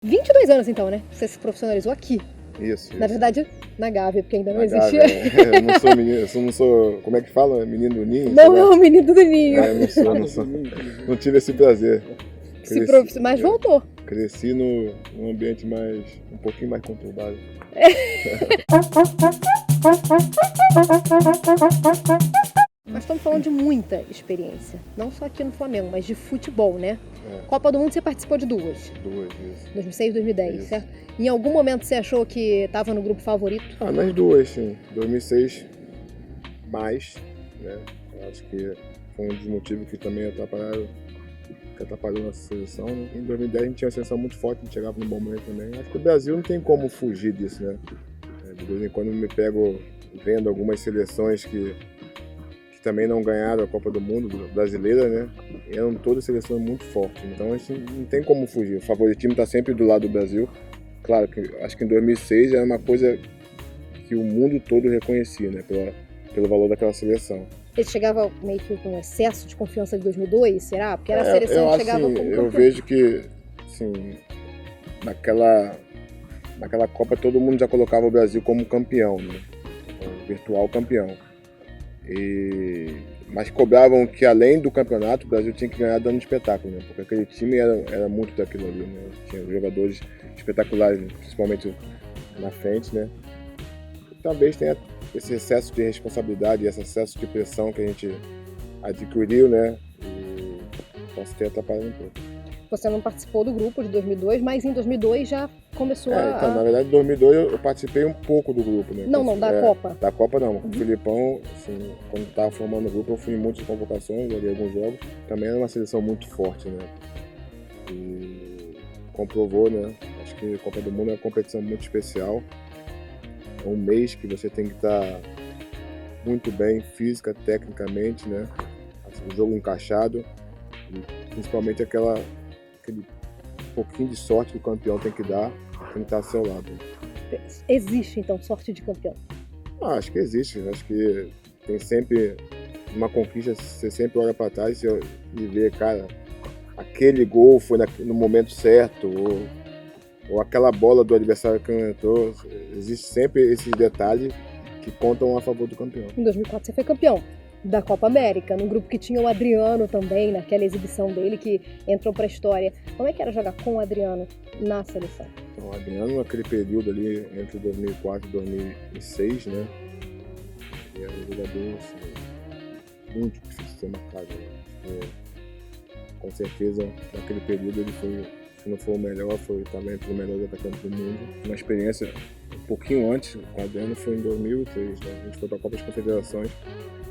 22 anos então, né? Você se profissionalizou aqui. Isso. Na verdade, na Gávea, porque ainda não Na existia. Gávea, eu não sou menino, eu não sou, como é que fala? Menino do ninho? Não é o menino do ninho. Não sou. Não tive esse prazer. Mas voltou. Cresci num ambiente um pouquinho mais conturbado. Nós estamos falando de muita experiência, não só aqui no Flamengo, mas de futebol, né? Copa do Mundo você participou de duas. Isso. 2006 e 2010, Isso. certo? Em algum momento você achou que estava no grupo favorito? Nas duas, sim. 2006 mais, né? Eu acho que foi um dos motivos que também atrapalhou nossa seleção, né? Em 2010 a gente tinha uma seleção muito forte, a gente chegava no bom momento também. Acho que o Brasil não tem como fugir disso, né? De vez em quando eu me pego vendo algumas seleções que também não ganharam a Copa do Mundo brasileira, né? Eram todas seleções muito fortes. Então a gente não tem como fugir. O favoritismo está sempre do lado do Brasil. Claro que acho que em 2006 era uma coisa que o mundo todo reconhecia, né? Pelo valor daquela seleção. Ele chegava meio que com excesso de confiança de 2002, será? Porque era a seleção que chegava como campeão. Eu vejo que, assim, naquela Copa todo mundo já colocava o Brasil como campeão, né? Um virtual campeão. Mas cobravam que além do campeonato o Brasil tinha que ganhar dando espetáculo, né? Porque aquele time era muito daquilo ali, né? Tinha jogadores espetaculares, principalmente na frente, né? E talvez tenha esse excesso de responsabilidade, esse excesso de pressão que a gente adquiriu, né? E posso ter atrapalhado um pouco. Você não participou do grupo de 2002, mas em 2002 já começou Então, na verdade, em 2002 eu participei um pouco do grupo, né? Da Copa. Da Copa não. O Filipão, assim, quando estava formando o grupo, eu fui em muitas convocações, joguei alguns jogos. Também era uma seleção muito forte, né? E comprovou, né? Acho que a Copa do Mundo é uma competição muito especial. É um mês que você tem que estar muito bem, física, tecnicamente, né? O jogo encaixado. E principalmente aquele pouquinho de sorte que o campeão tem que dar, tem que estar ao seu lado. Existe, então, sorte de campeão? Acho que existe. Acho que tem sempre uma conquista, você sempre olha para trás e vê, cara, aquele gol foi no momento certo, ou aquela bola do adversário que não entrou. Existe sempre esses detalhes que contam a favor do campeão. Em 2004 você foi campeão da Copa América, num grupo que tinha o Adriano também, naquela exibição dele que entrou para a história. Como é que era jogar com o Adriano na seleção? O Adriano, naquele período ali, entre 2004 e 2006, né? Ele era um jogador assim, muito difícil de ser marcado. Né? Com certeza, naquele período ele foi, se não for o melhor, foi também entre os melhores atacantes do mundo. Uma experiência um pouquinho antes, com o Adriano, foi em 2003, né? A gente foi para a Copa das Confederações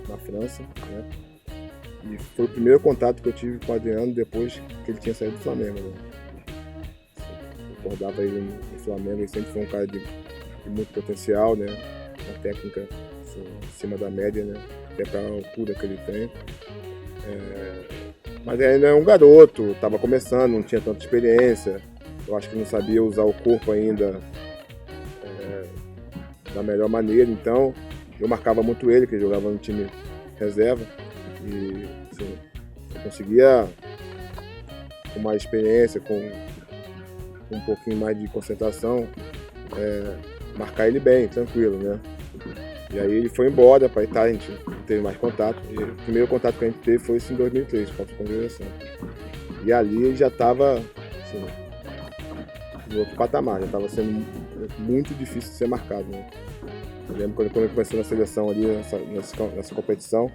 na França, né? E foi o primeiro contato que eu tive com o Adriano depois que ele tinha saído do Flamengo, né? Eu recordava ele no Flamengo, ele sempre foi um cara de muito potencial, né? Uma técnica assim, acima da média, né? Até para a altura que ele tem. Mas ele é um garoto, estava começando, não tinha tanta experiência. Eu acho que não sabia usar o corpo ainda da melhor maneira, então eu marcava muito ele, que ele jogava no time reserva, e assim, eu conseguia, com mais experiência, com um pouquinho mais de concentração, marcar ele bem, tranquilo, né? E aí ele foi embora para a Itália, a gente não teve mais contato, e o primeiro contato que a gente teve foi esse em 2003, contra a Confederação. E ali ele já estava assim, no outro patamar, já estava sendo muito difícil de ser marcado, né? Eu lembro quando ele começou na seleção ali, nessa competição,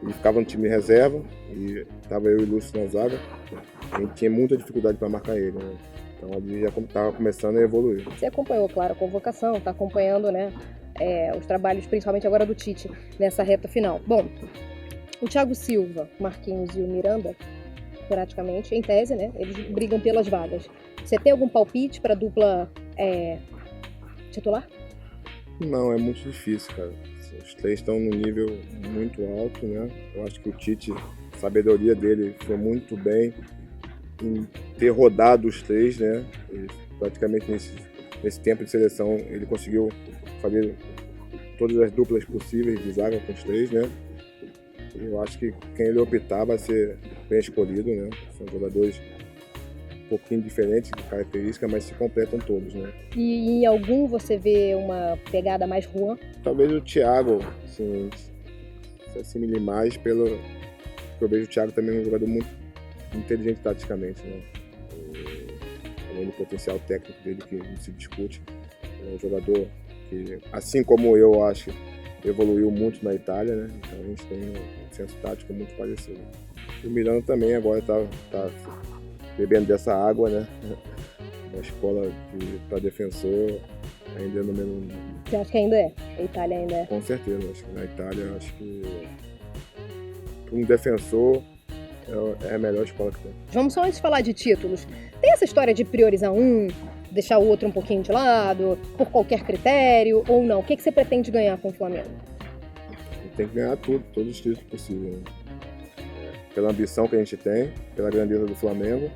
ele ficava no time reserva e estava eu e o Lúcio na zaga. A gente tinha muita dificuldade para marcar ele, né? Então ali já estava começando a evoluir. Você acompanhou, claro, a convocação, está acompanhando, né, os trabalhos, principalmente agora do Tite, nessa reta final. Bom, o Thiago Silva, Marquinhos e o Miranda, praticamente, em tese, né, eles brigam pelas vagas. Você tem algum palpite para a dupla titular? Não, é muito difícil, cara. Os três estão num nível muito alto, né? Eu acho que o Tite, a sabedoria dele foi muito bem em ter rodado os três, né? E praticamente nesse tempo de seleção ele conseguiu fazer todas as duplas possíveis de zaga com os três, né? Eu acho que quem ele optar vai ser bem escolhido, né? São jogadores pouquinho diferentes de característica, mas se completam todos, né? E em algum você vê uma pegada mais Juan? Talvez o Thiago, assim, se assimile mais porque eu vejo o Thiago também um jogador muito inteligente taticamente, né? Além do potencial técnico dele que não se discute, é um jogador que, assim como eu acho, evoluiu muito na Itália, né? Então a gente tem um senso tático muito parecido. E o Miranda também agora tá bebendo dessa água, né? Uma escola para defensor ainda é número 1. Você acha que ainda é? A Itália ainda é? Com certeza, acho que na Itália, acho que para um defensor é a melhor escola que tem. Vamos só antes de falar de títulos. Tem essa história de priorizar um, deixar o outro um pouquinho de lado, por qualquer critério, ou não? O que você pretende ganhar com o Flamengo? Tem que ganhar tudo, todos os títulos possíveis. Né? Pela ambição que a gente tem, pela grandeza do Flamengo,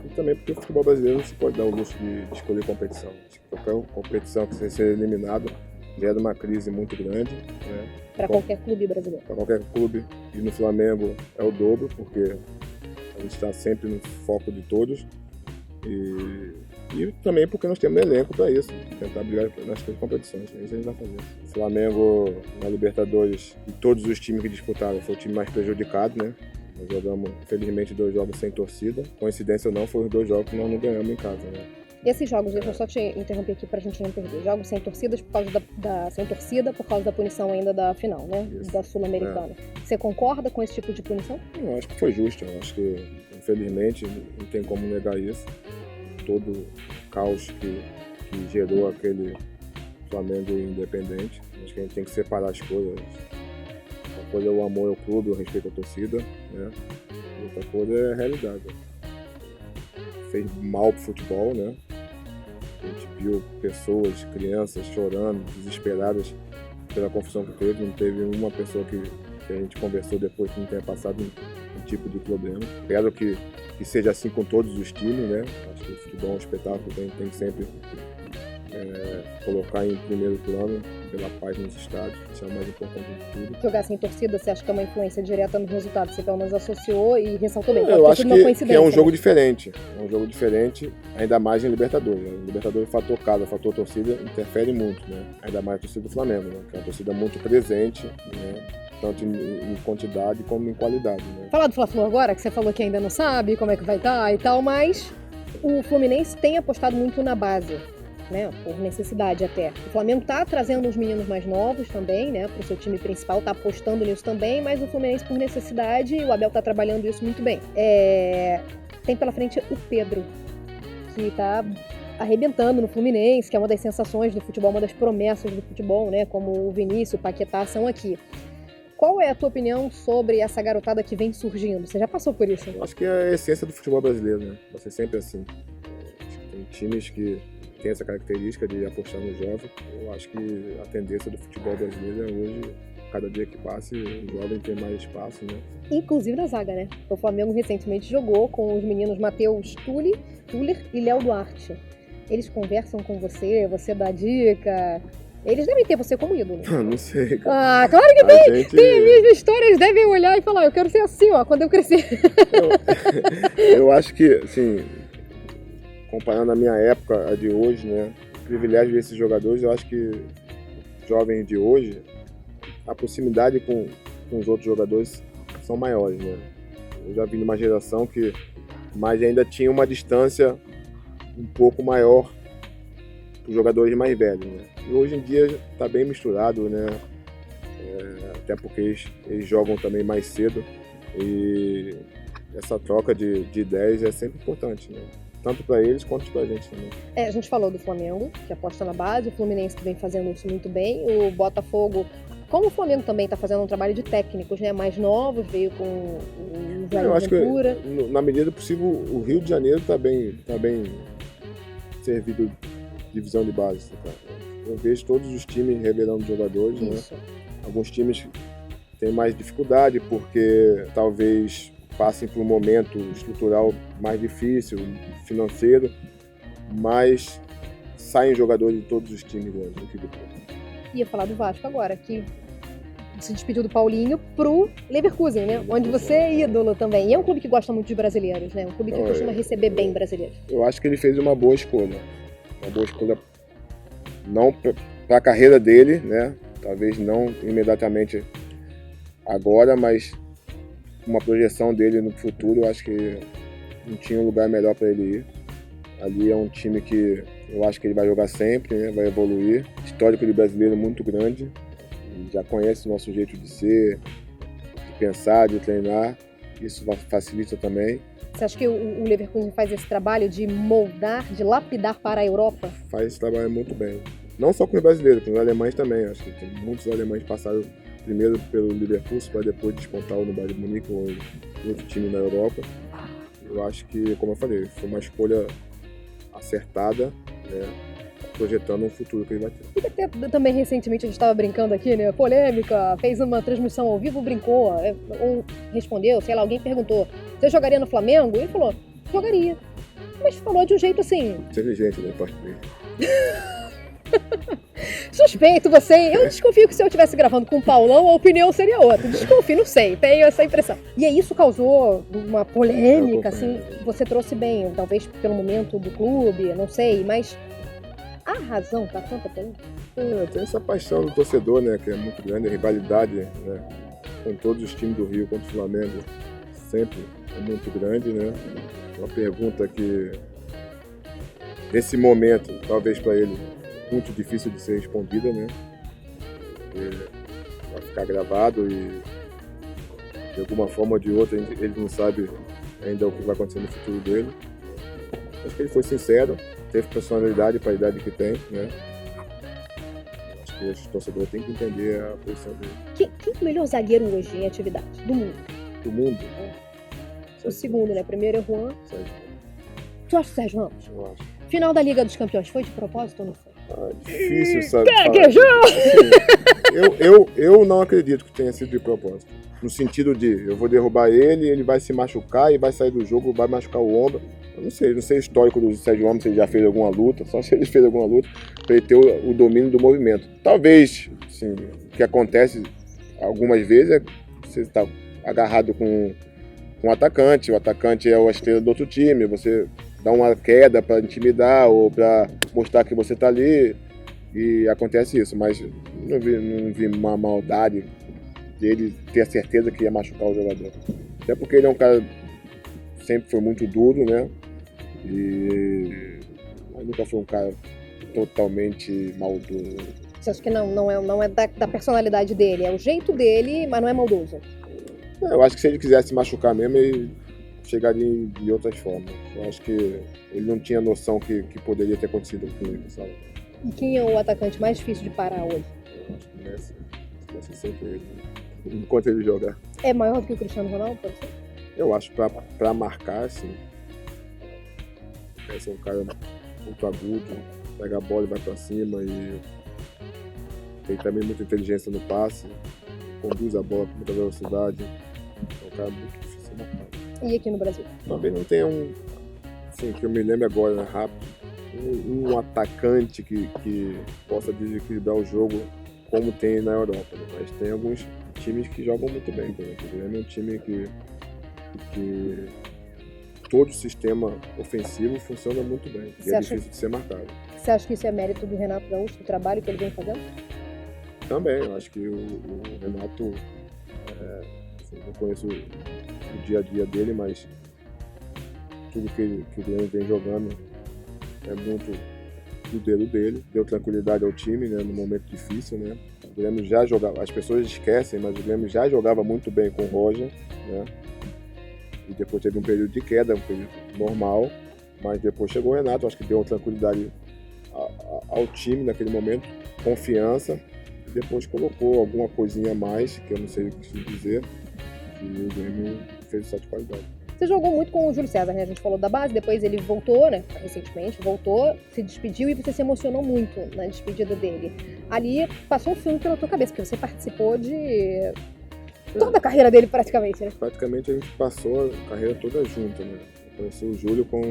e também porque o futebol brasileiro não se pode dar o luxo de escolher competição. Qualquer competição que você seja eliminado gera uma crise muito grande. Né? Para qualquer clube brasileiro. Para qualquer clube, e no Flamengo é o dobro, porque a gente está sempre no foco de todos. E também porque nós temos elenco para isso, tentar brigar nas três competições. É isso que a gente vai fazer. O Flamengo, na Libertadores, e todos os times que disputaram, foi o time mais prejudicado, né? Nós jogamos, infelizmente, 2 jogos sem torcida. Coincidência ou não, foram os 2 jogos que nós não ganhamos em casa, né? E esses jogos, deixa eu só te interromper aqui pra gente não perder. Jogos sem torcidas por causa sem torcida por causa da punição ainda da final, né? Isso. Da Sul-Americana. Você concorda com esse tipo de punição? Eu acho que foi justo. Eu acho que, infelizmente, não tem como negar isso. Todo o caos que gerou aquele Flamengo independente. Acho que a gente tem que separar as coisas. Uma coisa é o amor ao clube, o respeito à torcida, né? Outra coisa é a realidade. Fez mal pro futebol, né? A gente viu pessoas, crianças chorando, desesperadas pela confusão que teve. Não teve uma pessoa que a gente conversou depois que não tenha passado um tipo de problema. Espero que seja assim com todos os times, né? Acho que o futebol é um espetáculo, tem que sempre colocar em primeiro plano pela paz nos estádios, isso é o mais importante de tudo. Jogar sem torcida, você acha que é uma influência direta no resultado? Você pelo menos associou e ressaltou bem. Eu acho que é um jogo diferente. É um jogo diferente, ainda mais em Libertadores. Né? Libertadores, fator casa, fator torcida, interfere muito, né? Ainda mais a torcida do Flamengo, né? Que é uma torcida muito presente, né? Tanto em quantidade como em qualidade. Né? Falar do Fla-Flu agora, que você falou que ainda não sabe como é que vai estar e tal, mas o Fluminense tem apostado muito na base. Né, por necessidade até. O Flamengo tá trazendo os meninos mais novos também, né, pro seu time principal, tá apostando nisso também, mas o Fluminense por necessidade, e o Abel tá trabalhando isso muito bem. Tem pela frente o Pedro, que tá arrebentando no Fluminense, que é uma das sensações do futebol, uma das promessas do futebol, né, como o Vinícius, o Paquetá são aqui. Qual é a tua opinião sobre essa garotada que vem surgindo? Você já passou por isso? Eu acho que é a essência do futebol brasileiro, né? Vai ser sempre assim. Acho que tem times que tem essa característica de apostar no jovem. Eu acho que a tendência do futebol brasileiro é hoje, cada dia que passe, o jovem tem mais espaço, né? Inclusive na zaga, né? O Flamengo recentemente jogou com os meninos Matheus Tuller e Léo Duarte. Eles conversam com você dá dica. Eles devem ter você como ídolo. Não sei, cara. Ah, claro que tem! Tem a mesma história, eles devem olhar e falar, eu quero ser assim, ó, quando eu crescer. Eu acho que, assim, comparando a minha época, a de hoje, né? O privilégio desses jogadores, eu acho que jovens de hoje, a proximidade com os outros jogadores são maiores, né? Eu já vim de uma geração mas ainda tinha uma distância um pouco maior para os jogadores mais velhos, né? E hoje em dia está bem misturado, né? Até porque eles jogam também mais cedo e essa troca de ideias é sempre importante, né? Tanto para eles quanto para a gente também. A gente falou do Flamengo, que aposta na base, o Fluminense que vem fazendo isso muito bem, o Botafogo, como o Flamengo também está fazendo um trabalho de técnicos, né, mais novos, veio com o Jair Ventura. Eu acho que, na medida do possível, o Rio de Janeiro está bem servido de divisão de base. Tá? Eu vejo todos os times revelando jogadores, isso. Né? Alguns times têm mais dificuldade porque talvez passem por um momento estrutural mais difícil, financeiro, mas saem jogadores de todos os times do equipe. Ia falar do Vasco agora, que se despediu do Paulinho pro Leverkusen, né? Onde você é ídolo também. E é um clube que gosta muito de brasileiros, né? Um clube que costuma receber bem brasileiros. Eu acho que ele fez uma boa escolha. Uma boa escolha não para a carreira dele, né? Talvez não imediatamente agora, mas uma projeção dele no futuro, eu acho que não tinha um lugar melhor para ele ir. Ali é um time que eu acho que ele vai jogar sempre, né? Vai evoluir. Histórico de brasileiro muito grande. Já conhece o nosso jeito de ser, de pensar, de treinar. Isso facilita também. Você acha que o Leverkusen faz esse trabalho de moldar, de lapidar para a Europa? Faz esse trabalho muito bem. Não só com os brasileiros, com os alemães também. Acho que tem muitos alemães que passaram primeiro pelo Leverkusen para depois despontar no Bayern de Munique ou em outro time na Europa. Eu acho que, como eu falei, foi uma escolha acertada, né, projetando um futuro que ele vai ter. E até também recentemente a gente estava brincando aqui, né? Polêmica, fez uma transmissão ao vivo, brincou, ou respondeu, sei lá, alguém perguntou: você jogaria no Flamengo? Ele falou: jogaria. Mas falou de um jeito assim. Inteligente, né? Parte dele. Suspeito você. Eu desconfio que se eu estivesse gravando com o Paulão, a opinião seria outra. Desconfio, não sei, tenho essa impressão. E aí isso causou uma polêmica, assim. Você trouxe bem, talvez pelo momento do clube, não sei, mas a razão para tanta polêmica? Tem essa paixão do torcedor, né? Que é muito grande, a rivalidade, né, com todos os times do Rio contra o Flamengo sempre é muito grande, né? Uma pergunta que nesse momento, talvez para ele, muito difícil de ser respondida, né? Porque vai ficar gravado e de alguma forma ou de outra ele não sabe ainda o que vai acontecer no futuro dele. Acho que ele foi sincero, teve personalidade para a idade que tem, né? Acho que os torcedores têm que entender a posição dele. Quem é o melhor zagueiro hoje em atividade do mundo? Do mundo? O segundo, né? Primeiro é Juan. Sérgio. Tu acha o Sérgio Ramos? Eu acho. Final da Liga dos Campeões, foi de propósito ou não foi? Difícil, sabe? Gaguejou! Assim, eu não acredito que tenha sido de propósito. No sentido de, eu vou derrubar ele vai se machucar e vai sair do jogo, vai machucar o ombro. Eu não sei o histórico do Sérgio Ramos, se ele já fez alguma luta, só se ele fez alguma luta, para ele ter o domínio do movimento. Talvez, assim, o que acontece algumas vezes é você está agarrado com o atacante é a estrela do outro time, você dá uma queda para intimidar ou para mostrar que você está ali e acontece isso, mas não vi uma maldade dele ter a certeza que ia machucar o jogador. Até porque ele é um cara que sempre foi muito duro, né? Mas nunca foi um cara totalmente maldoso. Você acha que não é da personalidade dele, é o jeito dele, mas não é maldoso? Eu acho que se ele quisesse machucar mesmo, ele chegaria de outras formas. Eu acho que ele não tinha noção que poderia ter acontecido com ele, sabe? E quem é o atacante mais difícil de parar hoje? Eu acho que Messi vai ser sempre ele, enquanto ele jogar. É maior do que o Cristiano Ronaldo, pode ser? Eu acho que pra marcar, assim, Messi é um cara muito agudo, pega a bola e vai pra cima e tem também muita inteligência no passe, conduz a bola com muita velocidade. É um cara muito difícil de marcar. E aqui no Brasil? Também não tem assim, que eu me lembro agora, rápido, um atacante que possa desequilibrar o jogo como tem na Europa, né? Mas tem alguns times que jogam muito bem, por exemplo. O Grêmio é um time que todo o sistema ofensivo funciona muito bem, e é difícil de ser marcado. Você acha que isso é mérito do Renato Gaúcho, do trabalho que ele vem fazendo? Também, eu acho que o Renato, assim, não conheço o dia a dia dele, mas tudo que o Grêmio vem jogando é muito do dedo dele, deu tranquilidade ao time, né, no momento difícil, né. O Grêmio já jogava, as pessoas esquecem, mas o Grêmio já jogava muito bem com o Roger, né, e depois teve um período de queda, um período normal, mas depois chegou o Renato, acho que deu uma tranquilidade ao time naquele momento, confiança, e depois colocou alguma coisinha a mais, que eu não sei o que dizer, e o Grêmio fez o salto de qualidade. Você jogou muito com o Júlio César, né? A gente falou da base, depois ele voltou, né? Recentemente, voltou, se despediu e você se emocionou muito na despedida dele. Ali passou um filme pela tua cabeça, porque você participou de toda a carreira dele praticamente, né? Praticamente a gente passou a carreira toda junto, né? Eu conheci o Júlio com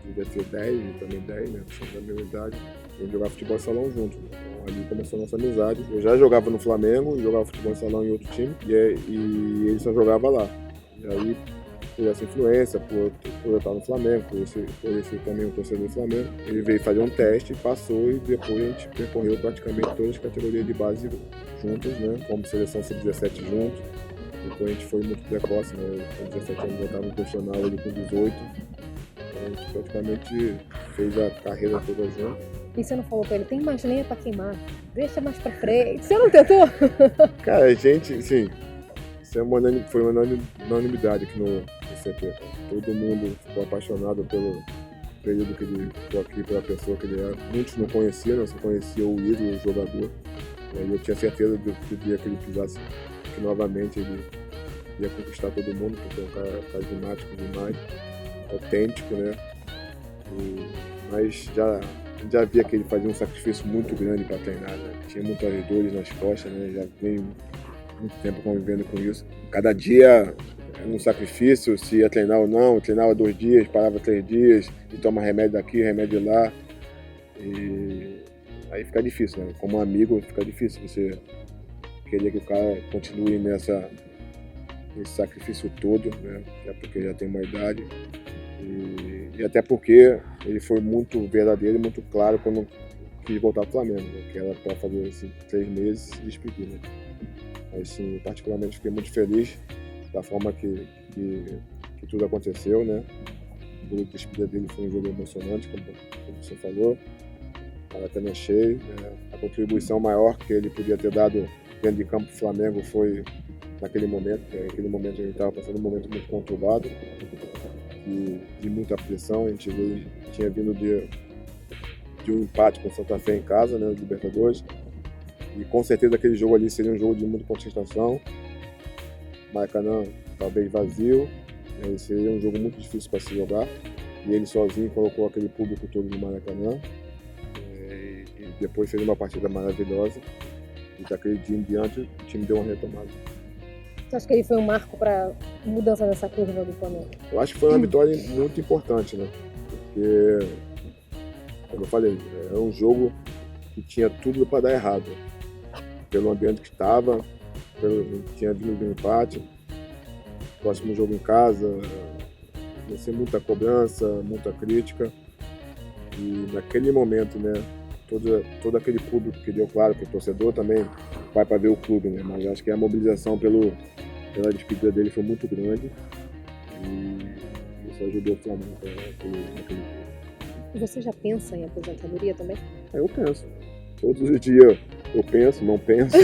devia ter 10, e também 10, né? Somos da mesma idade. A gente jogava futebol de salão junto. Então ali começou a nossa amizade. Eu já jogava no Flamengo, jogava futebol de salão em outro time, e ele só jogava lá. E aí, por essa influência, por eu estar no Flamengo, por esse também um torcedor do Flamengo, ele veio fazer um teste, passou e depois a gente percorreu praticamente todas as categorias de base juntos, né? Como seleção sub-17 juntos. Depois a gente foi muito precoce, né? Com 17 anos eu estava no profissional, ele com 18. Então a gente praticamente fez a carreira toda junto. E você não falou pra ele, tem mais lenha pra queimar, deixa mais pra frente. Você não tentou? Cara, a gente, sim, isso foi uma unanimidade aqui no CT. Todo mundo ficou apaixonado pelo período que ele ficou aqui, pela pessoa que ele era. Muitos não conheciam, não se conhecia o ídolo, o jogador. E eu tinha certeza do dia que ele pisasse aqui novamente, ele ia conquistar todo mundo, porque é um cara carismático demais, autêntico, né? Mas já via que ele fazia um sacrifício muito grande para treinar, né? Tinha muitas dores nas costas, né? Já venho muito tempo convivendo com isso. Cada dia era um sacrifício, se ia treinar ou não. Eu treinava 2 dias, parava 3 dias, e toma remédio daqui, remédio lá. E aí fica difícil, né? Como amigo, fica difícil você querer que o cara continue nesse sacrifício todo, né? Até porque já tem uma idade. E até porque ele foi muito verdadeiro e muito claro quando quis voltar ao Flamengo, né? Que era para fazer assim, 3 meses e se despedir, né? Mas sim, particularmente fiquei muito feliz da forma que tudo aconteceu, né? O jogo de despedida dele foi um jogo emocionante, como você falou. Maracanã cheio, né? A contribuição maior que ele podia ter dado dentro de campo do Flamengo foi naquele momento. Naquele momento a gente estava passando um momento muito conturbado, de muita pressão. A gente tinha vindo de um empate com o Santa Fé em casa, né, no Libertadores. E com certeza aquele jogo ali seria um jogo de muita contestação. Maracanã talvez vazio, né, seria um jogo muito difícil para se jogar. E ele sozinho colocou aquele público todo no Maracanã. E depois fez uma partida maravilhosa. E daquele dia em diante o time deu uma retomada. Você acha que ele foi um marco para mudança nessa curva do Flamengo? Eu acho que foi uma vitória muito importante, né? Porque, como eu falei, é um jogo que tinha tudo para dar errado. Pelo ambiente que estava, tinha vindo de um empate. Próximo jogo em casa, ia ser muita cobrança, muita crítica. E naquele momento, né? Todo aquele público que deu, claro, que o torcedor também vai para ver o clube, né? Mas acho que a mobilização pela despedida dele foi muito grande e isso ajudou o Flamengo naquele. E você já pensa em aposentadoria também? Eu penso. Todos os dias eu penso, não penso.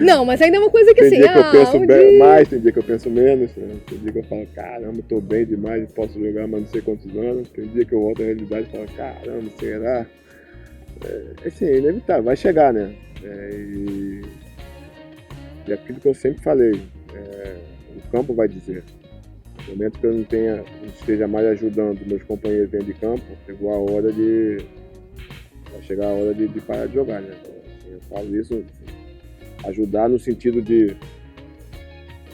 Não, mas ainda é uma coisa que tem assim... dia que eu penso mais, tem dia que eu penso menos. Né? Tem dia que eu falo, caramba, tô bem demais, posso jogar mais não sei quantos anos. Tem dia que eu volto à realidade e falo, caramba, será? Assim, é inevitável, vai chegar, né? E aquilo que eu sempre falei, o campo vai dizer. No momento que eu não esteja mais ajudando meus companheiros dentro de campo, chegou a hora vai chegar a hora de parar de jogar, né? Eu falo isso, ajudar no sentido de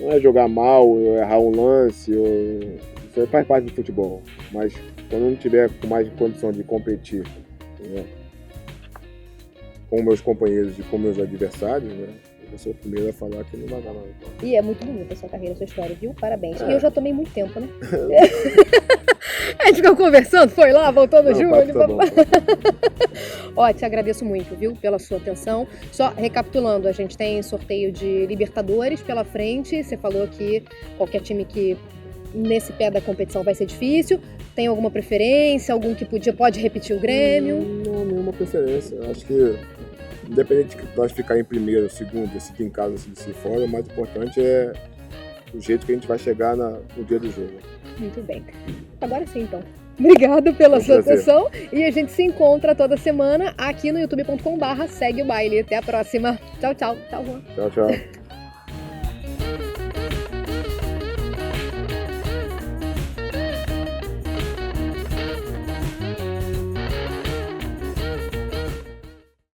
não é jogar mal, ou errar um lance, isso aí faz parte do futebol, mas quando eu não tiver com mais condição de competir, né, com meus companheiros e com meus adversários, né, eu vou ser o primeiro a falar que não vai dar nada. E é muito bonita a sua carreira, a sua história, viu? Parabéns. E eu já tomei muito tempo, né? A gente ficou conversando, foi lá, voltou no Júlio. Tá bom. Ó, te agradeço muito, viu, pela sua atenção. Só recapitulando, a gente tem sorteio de Libertadores pela frente. Você falou que qualquer time que nesse pé da competição vai ser difícil. Tem alguma preferência? Algum que pode repetir o Grêmio? Não, nenhuma preferência. Eu acho que independente de nós ficar em primeiro, segundo, decidir em casa, decidir fora, o mais importante é o jeito que a gente vai chegar no dia do jogo. Muito bem. Agora sim, então. Obrigado pela sua atenção e a gente se encontra toda semana aqui no youtube.com/segue o baile. Até a próxima. Tchau, tchau. Tchau, Juan. Tchau, tchau.